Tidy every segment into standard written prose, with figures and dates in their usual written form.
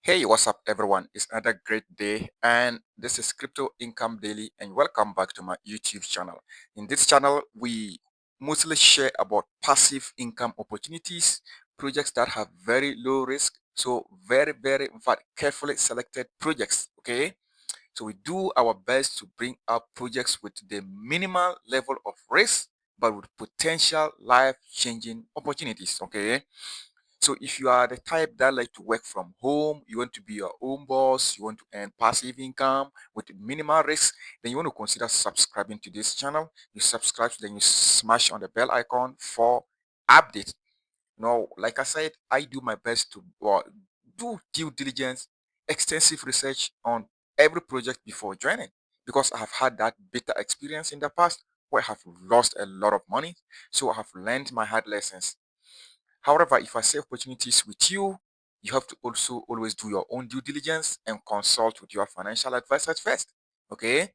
Hey, what's up, everyone? It's another great day, and this is Crypto Income Daily, and welcome back to my YouTube channel. In this channel, we mostly share about passive income opportunities, projects that have very low risk, so very carefully selected projects. Okay, so we do our best to bring up projects with the minimal level of risk, but with potential life-changing opportunities. Okay. So if you are the type that like to work from home, you want to be your own boss, you want to earn passive income with minimal risk, then you want to consider subscribing to this channel. You subscribe, then you smash on the bell icon for updates. Now, like I said, I do my best to do due diligence, extensive research on every project before joining because I have had that bitter experience in the past where I have lost a lot of money. So I have learned my hard lessons. However, if I say opportunities with you, you have to also always do your own due diligence and consult with your financial advisors first. Okay?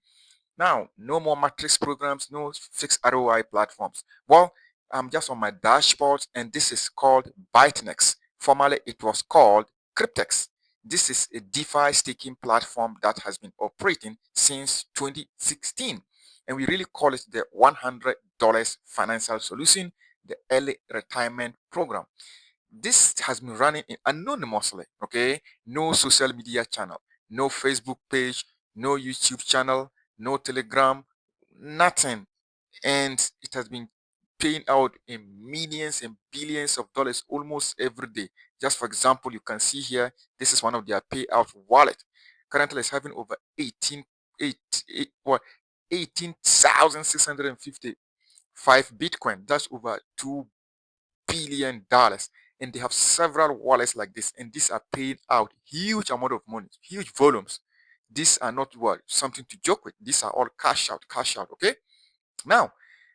Now, no more matrix programs, no fixed ROI platforms. Well, I'm just on my dashboard, and this is called Bytnex. Formerly, it was called Cryptex. This is a DeFi staking platform that has been operating since 2016. And we really call it the $100 financial solution, the early retirement program. This has been running anonymously, okay? No social media channel, no Facebook page, no YouTube channel, no Telegram, nothing. And it has been paying out in millions and billions of dollars almost every day. Just for example, you can see here, this is one of their payout wallet. Currently, it's having over 18,655 Bitcoin. That's over $2 billion, and they have several wallets like this, and these are paying out huge amount of money, huge volumes. These are not what something to joke with. These are all cash out. Okay. Now,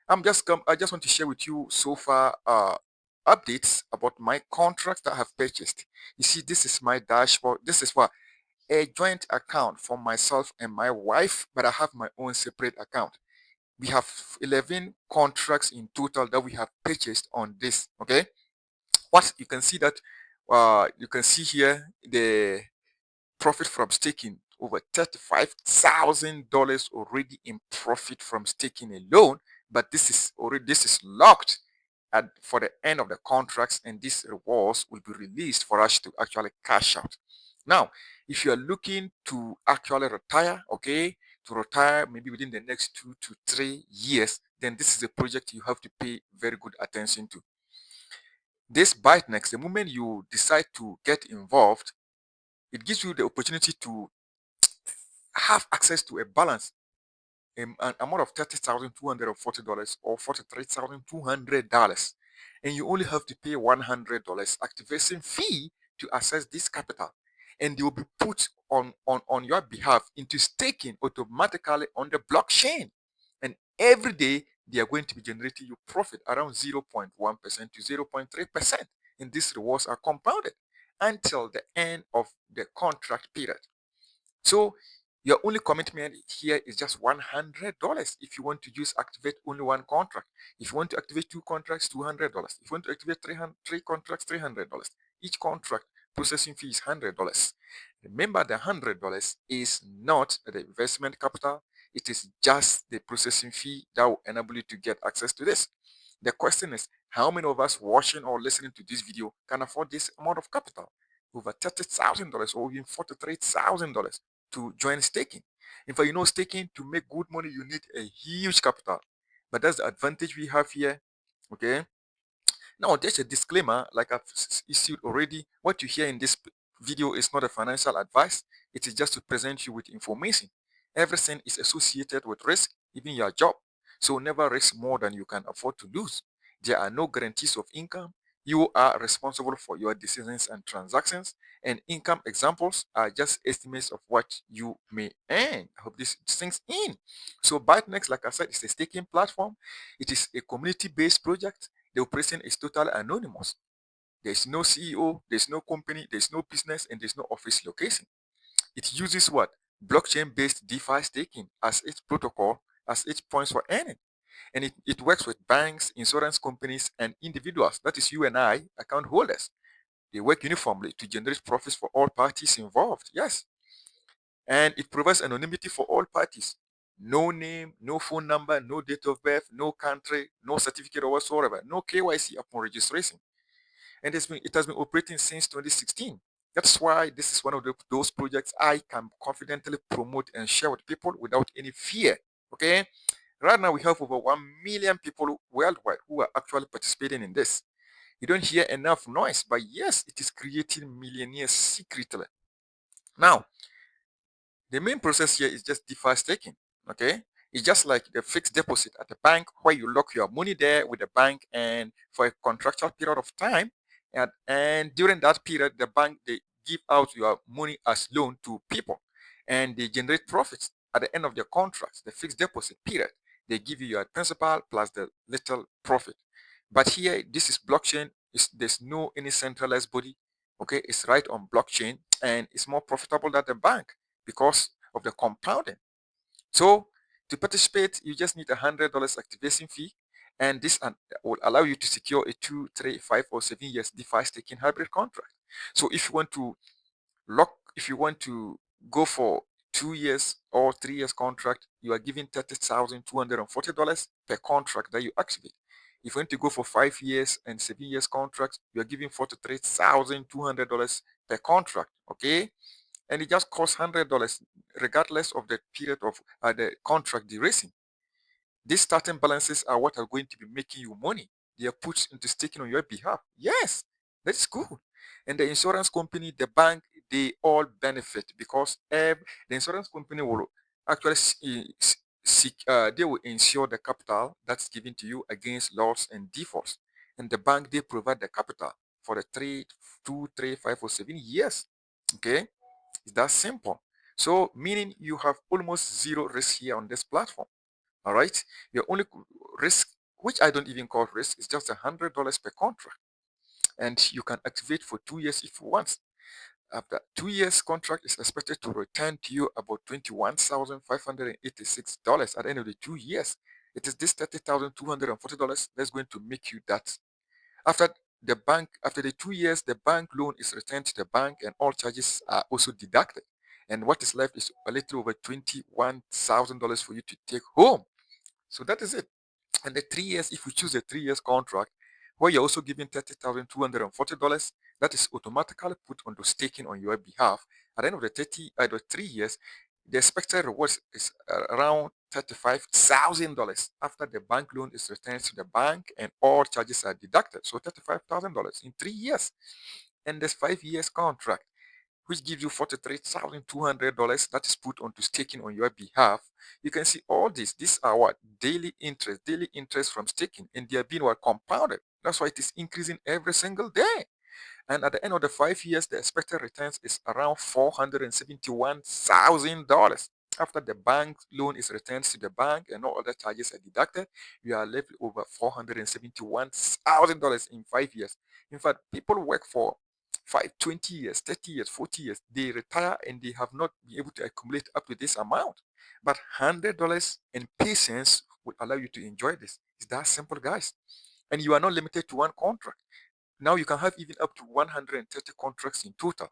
I just want to share with you so far updates about my contracts that I have purchased. You see, this is my dashboard. This is what a joint account for myself and my wife, but I have my own separate account. We have 11 contracts in total that we have purchased on this. Okay, what you can see here the profit from staking, over $35,000 already in profit from staking alone. But this is locked for the end of the contracts, and these rewards will be released for us to actually cash out. Now, if you are looking to actually retire, okay, to retire maybe within the next 2 to 3 years, then this is a project you have to pay very good attention to. This Bytnex, the moment you decide to get involved, it gives you the opportunity to have access to a balance, an amount of $30,240 or $43,200, and you only have to pay $100 activation fee to access this capital, and they will be put on your behalf into staking automatically on the blockchain, and every day they are going to be generating you profit around 0.1% to 0.3%, and these rewards are compounded until the end of the contract period. So your only commitment here is just $100 if you want to use activate only one contract. If you want to activate two contracts, $200. If you want to activate three contracts, $300. Each contract processing fee is $100. Remember, the $100 is not the investment capital. It is just the processing fee that will enable you to get access to this. The question is, how many of us watching or listening to this video can afford this amount of capital? Over $30,000 or even $43,000 to join staking. In fact, staking, to make good money, you need a huge capital. But that's the advantage we have here. Okay. Now, there's a disclaimer, like I've issued already. What you hear in this video is not a financial advice. It is just to present you with information. Everything is associated with risk, even your job. So never risk more than you can afford to lose. There are no guarantees of income. You are responsible for your decisions and transactions, and income examples are just estimates of what you may earn. I hope this sinks in. So Bytnex, like I said, is a staking platform. It is a community-based project. The operation is totally anonymous. There's no CEO, there's no company, there's no business, and there's no office location. It uses what? Blockchain-based DeFi staking as its protocol, as its points for earning. And it works with banks, insurance companies, and individuals. That is you and I, account holders. They work uniformly to generate profits for all parties involved. Yes. And it provides anonymity for all parties. No name, no phone number, no date of birth, no country, no certificate or whatsoever, no KYC upon registration. And it has been operating since 2016. That's why this is one of those projects I can confidently promote and share with people without any fear. Okay. Right now, we have over 1 million people worldwide who are actually participating in this. You don't hear enough noise, but yes, it is creating millionaires secretly. Now, the main process here is just DeFi staking. Okay, it's just like the fixed deposit at the bank where you lock your money there with the bank and for a contractual period of time. And during that period, the bank they give out your money as loan to people and they generate profits at the end of the contract, the fixed deposit period. They give you your principal plus the little profit. But here, this is blockchain. There's no any centralized body. Okay, it's right on blockchain and it's more profitable than the bank because of the compounding. So to participate, you just need $100 activation fee, and this will allow you to secure a 2, 3, 5, or 7 years DeFi staking hybrid contract. So if you want to go for 2 years or 3 years contract, you are giving $30,240 per contract that you activate. If you want to go for 5 years and 7 years contract, you are giving $43,200 per contract. Okay, and it just costs $100 regardless of the period of the contract duration. These starting balances are what are going to be making you money. They are put into staking on your behalf. Yes, that's cool. And the insurance company, the bank, they all benefit because the insurance company will actually they will insure the capital that's given to you against loss and defaults. And the bank, they provide the capital for the 2, 3, 5, or 7 years. Okay, it's that simple. So, meaning you have almost zero risk here on this platform. All right. Your only risk, which I don't even call risk, is just $100 per contract. And you can activate for 2 years if you want. After 2 years contract is expected to return to you about $21,586 at the end of the 2 years. It is this $30,240 that's going to make you that. After after the 2 years, the bank loan is returned to the bank and all charges are also deducted. And what is left is a little over $21,000 for you to take home. So that is it. And the 3 years, if you choose a 3 years contract, where you're also giving $30,240, that is automatically put onto staking on your behalf. At the end of the 3 years, the expected reward is around $35,000 after the bank loan is returned to the bank and all charges are deducted. So $35,000 in 3 years. And there's 5 years contract which gives you $43,200 that is put onto staking on your behalf. You can see all this. These are what? Daily interest from staking, and they are being what? Compounded. That's why it is increasing every single day. And at the end of the 5 years, the expected returns is around $471,000. After the bank loan is returned to the bank and all other charges are deducted, you are left with over $471,000 in 5 years. In fact, people work for 20 years, 30 years, 40 years. They retire and they have not been able to accumulate up to this amount. But $100 and patience will allow you to enjoy this. It's that simple, guys. And you are not limited to one contract. Now you can have even up to 130 contracts in total.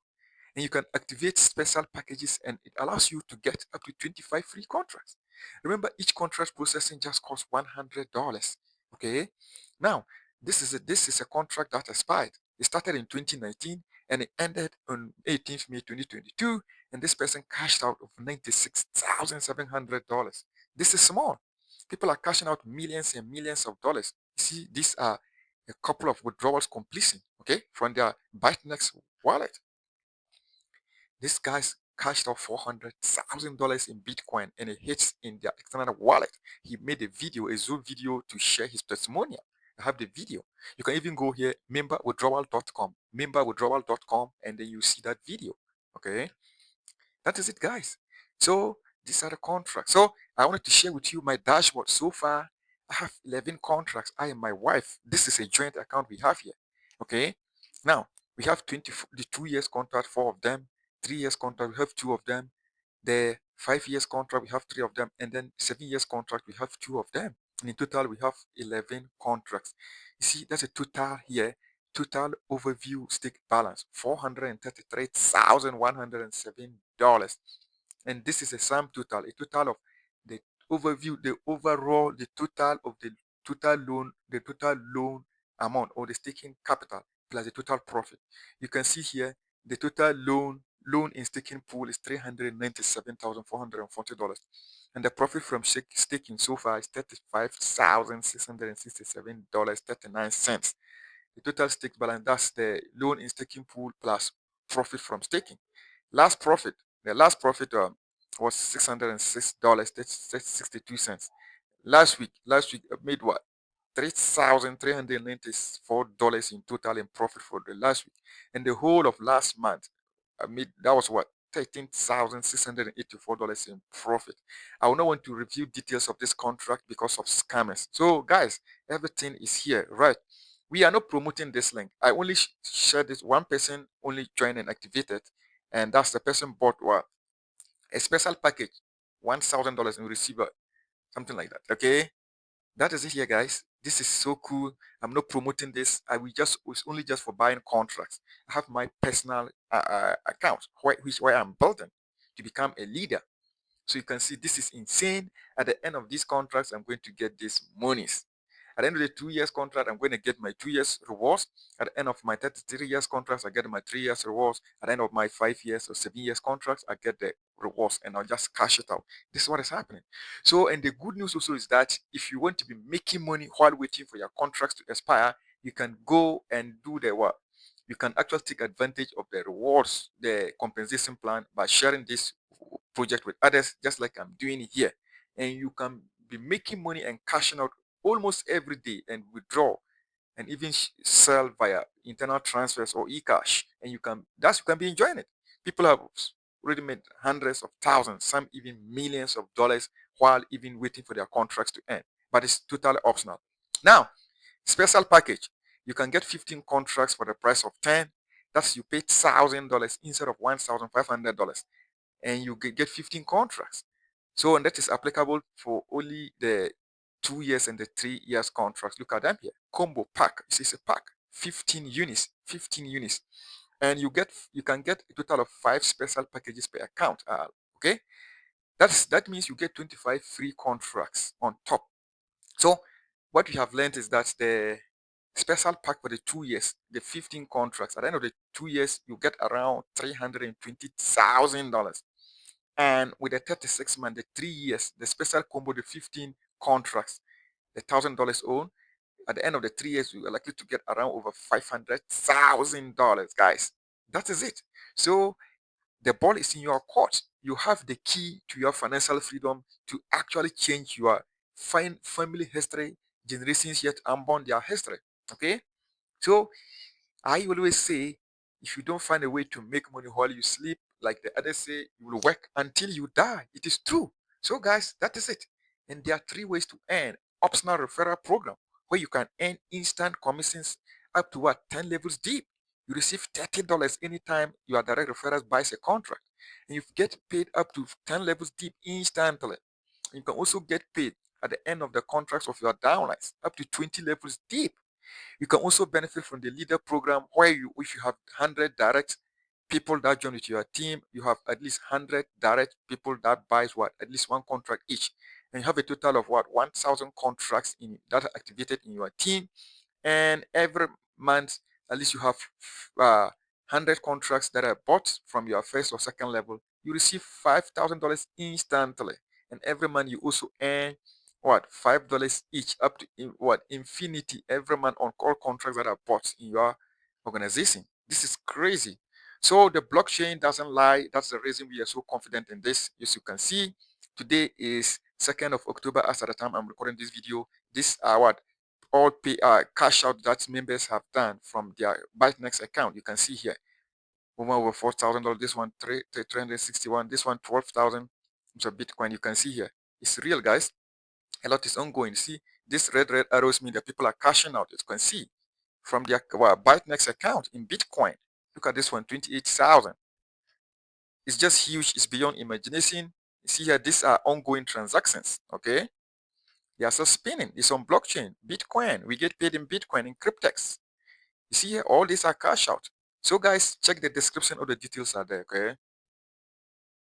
And you can activate special packages and it allows you to get up to 25 free contracts. Remember, each contract processing just costs $100. Okay. Now, this is a contract that expired. It started in 2019 and it ended on 18th May 2022. And this person cashed out of $96,700. This is small. People are cashing out millions and millions of dollars. See, these are a couple of withdrawals completion, okay, from their Bytnex wallet. These guys cashed out $400,000 in Bitcoin and it hits in their external wallet. He made a video, a Zoom video to share his testimonial. I have the video. You can even go here, memberwithdrawal.com, and then you see that video. Okay. That is it, guys. So these are the contracts. So I wanted to share with you my dashboard. So far, I have 11 contracts. I and my wife. This is a joint account we have here. Okay. Now we have the 2 years contract, 4 of them. 3 years contract, we have 2 of them. The 5 years contract, we have 3 of them, and then 7 years contract, we have 2 of them. And in total, we have 11 contracts. You see, that's a total here total overview stake balance $433,107. And this is a sum total, a total of the overview, the overall, the total of the total loan amount or the staking capital plus the total profit. You can see here the total loan in staking pool is $397,440. And the profit from staking so far is $35,667.39. The total stake balance, that's the loan in staking pool plus profit from staking. The last profit was $606.62. Last week I made what? $3,394 in total in profit for the last week. And the whole of last month, I made that was what? $13,684 in profit. I will not want to review details of this contract because of scammers. So, guys, everything is here, right? We are not promoting this link. I only share this. One person only joined and activated, and that's the person bought what? A special package, $1,000 and receive something like that. Okay, that is it here, guys. This is so cool. I'm not promoting this. It's only just for buying contracts. I have my personal account where I'm building to become a leader. So you can see this is insane. At the end of these contracts, I'm going to get these monies. At the end of the 2 years contract, I'm going to get my 2 years rewards. At the end of my 33 years contracts, I get my 3 years rewards. At the end of my 5 years or 7 years contracts, I get the rewards and I'll just cash it out. This is what is happening. So, and the good news also is that if you want to be making money while waiting for your contracts to expire, you can go and do the work. You can actually take advantage of the rewards, the compensation plan by sharing this project with others, just like I'm doing here. And you can be making money and cashing out almost every day and withdraw and even sell via internal transfers or e-cash. And you can be enjoying it. People have already made hundreds of thousands, some even millions of dollars while even waiting for their contracts to end. But it's totally optional. Now, special package. You can get 15 contracts for the price of 10. That's you pay $1,000 instead of $1,500 and you get 15 contracts. So, and that is applicable for only the 2 years and the 3 years contracts. Look at them here. Combo pack. This is a pack. 15 units. 15 units. And you can get a total of 5 special packages per account. Okay. That means you get 25 free contracts on top. So what we have learned is that the special pack for the 2 years, the 15 contracts, at the end of the 2 years, you get around $320,000. And with the 36 month, the 3 years, the special combo, the 15 contracts, the $1,000 own, at the end of the 3 years, you are likely to get around over $500,000, guys. That is it. So the ball is in your court. You have the key to your financial freedom to actually change your family history, generations yet unborn their history. Okay? So I always say, if you don't find a way to make money while you sleep, like the others say, you will work until you die. It is true. So, guys, that is it. And there are 3 ways to earn optional referral program where you can earn instant commissions up to what 10 levels deep. You receive $30 anytime your direct referral buys a contract, and you get paid up to 10 levels deep instantly. You can also get paid at the end of the contracts of your downlines up to 20 levels deep. You can also benefit from the leader program where if you have 100 direct people that join with your team, you have at least 100 direct people that buys what at least one contract each. And you have a total of what 1,000 contracts that are activated in your team. And every month, at least you have 100 contracts that are bought from your first or second level. You receive $5,000 instantly. And every month you also earn what $5 each up to infinity every month on all contracts that are bought in your organization. This is crazy. So the blockchain doesn't lie. That's the reason we are so confident in this. As you can see, today is 2nd of October. As at the time I'm recording this video, this are what all pay cash out that members have done from their Bytnex account. You can see here, one over $4,000. This one 361. This one 12,000. So Bitcoin. You can see here, it's real, guys. A lot is ongoing. See, this red arrows mean that people are cashing out. As you can see from their Bytnex account in Bitcoin. Look at this one, 28,000. It's just huge. It's beyond imagination. You see here, these are ongoing transactions. Okay, they are still spinning. It's on blockchain, Bitcoin. We get paid in Bitcoin, in Cryptex. You see here, all these are cash out. So guys, check the description, all the details are there, okay?